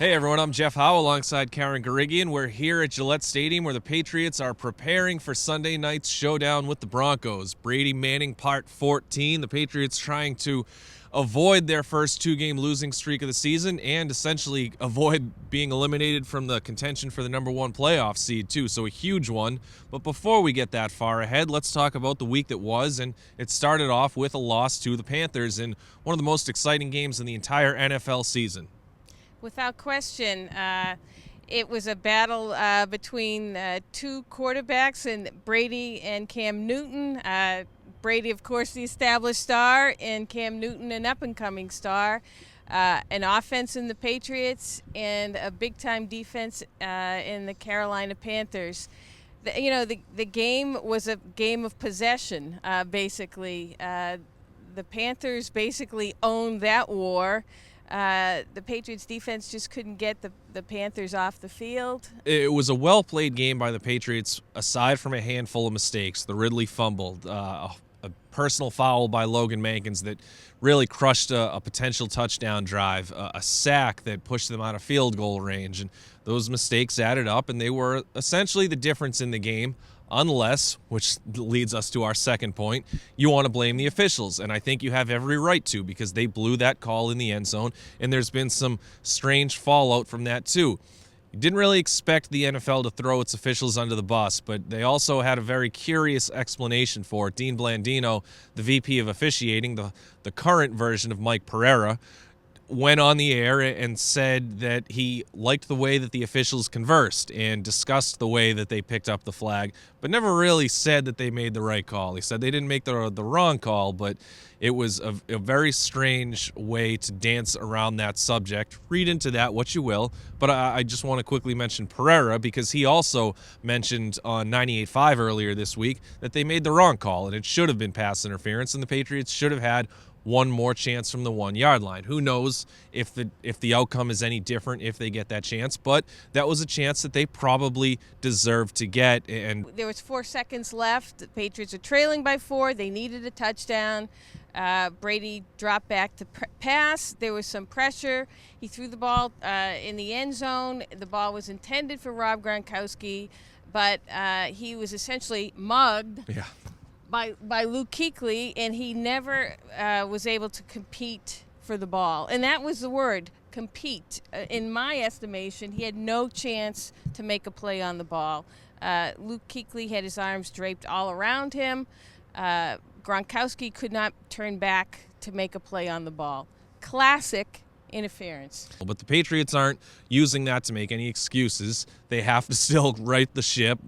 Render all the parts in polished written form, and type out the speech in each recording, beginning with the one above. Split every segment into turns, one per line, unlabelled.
Hey everyone, I'm Jeff Howe alongside Karen Guregian. We're here at Gillette Stadium where the Patriots are preparing for Sunday night's showdown with the Broncos. Brady Manning Part 14. The Patriots trying to avoid their first two-game losing streak of the season and essentially avoid being eliminated from the contention for the number one playoff seed too, so a huge one. But before we get that far ahead, let's talk about the week that was, and it started off with a loss to the Panthers in one of the most exciting games in the entire NFL season.
Without question, it was a battle between two quarterbacks, and Brady and Cam Newton. Brady, of course, the established star, and Cam Newton, an up-and-coming star. An offense in the Patriots and a big-time defense in the Carolina Panthers. The game was a game of possession, basically. The Panthers basically owned that war. The Patriots defense just couldn't get the Panthers off the field.
It was a well-played game by the Patriots, aside from a handful of mistakes. The Ridley fumble, a personal foul by Logan Mankins that really crushed a potential touchdown drive, a sack that pushed them out of field goal range. And those mistakes added up, and they were essentially the difference in the game. Unless, which leads us to our second point, you want to blame the officials. And I think you have every right to, because they blew that call in the end zone, and there's been some strange fallout from that too. You didn't really expect the NFL to throw its officials under the bus, but they also had a very curious explanation for it. Dean Blandino, the VP of officiating, the current version of Mike Pereira, went on the air and said that he liked the way that the officials conversed and discussed the way that they picked up the flag, but never really said that they made the right call. He said they didn't make the wrong call, but it was a very strange way to dance around that subject. Read into that what you will, but I just want to quickly mention Pereira because he also mentioned on 98.5 earlier this week that they made the wrong call and it should have been pass interference and the Patriots should have had one more chance from the 1 yard line. Who knows if the outcome is any different if they get that chance, but that was a chance that they probably deserved to get. And
there was 4 seconds left. The Patriots are trailing by 4. They needed a touchdown. Brady dropped back to pass. There was some pressure. He threw the ball in the end zone. The ball was intended for Rob Gronkowski, but he was essentially mugged.
Yeah.
By Luke Kuechly, and he never was able to compete for the ball. And that was the word, compete. In my estimation, he had no chance to make a play on the ball. Luke Kuechly had his arms draped all around him. Gronkowski could not turn back to make a play on the ball. Classic interference.
But the Patriots aren't using that to make any excuses. They have to still right the ship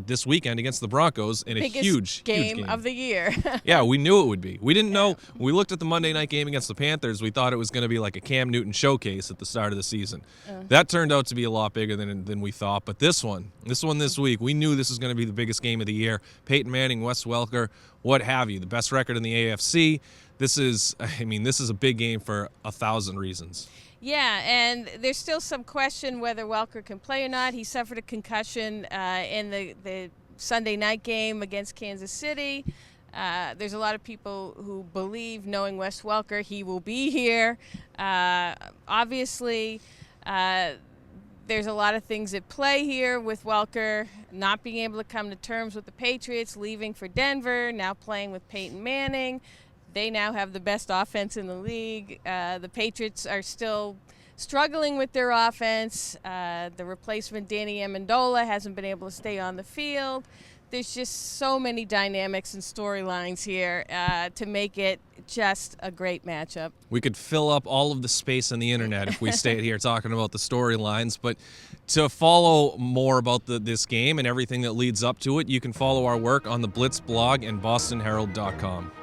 this weekend against the Broncos in a huge game
of the year.
Yeah, we knew it would be. We didn't know. When we looked at the Monday night game against the Panthers, we thought it was going to be like a Cam Newton showcase at the start of the season. That turned out to be a lot bigger than we thought. But this one this week, we knew this was going to be the biggest game of the year. Peyton Manning, Wes Welker, what have you, the best record in the AFC. This is a big game for 1,000 reasons.
Yeah, and there's still some question whether Welker can play or not. He suffered a concussion in the Sunday night game against Kansas City. There's a lot of people who believe, knowing Wes Welker, he will be here. Obviously, there's a lot of things at play here with Welker not being able to come to terms with the Patriots, leaving for Denver, now playing with Peyton Manning. They now have the best offense in the league. The Patriots are still struggling with their offense. The replacement, Danny Amendola, hasn't been able to stay on the field. There's just so many dynamics and storylines here to make it just a great matchup.
We could fill up all of the space on the internet if we stayed here talking about the storylines, but to follow more about this game and everything that leads up to it, you can follow our work on the Blitz blog and BostonHerald.com.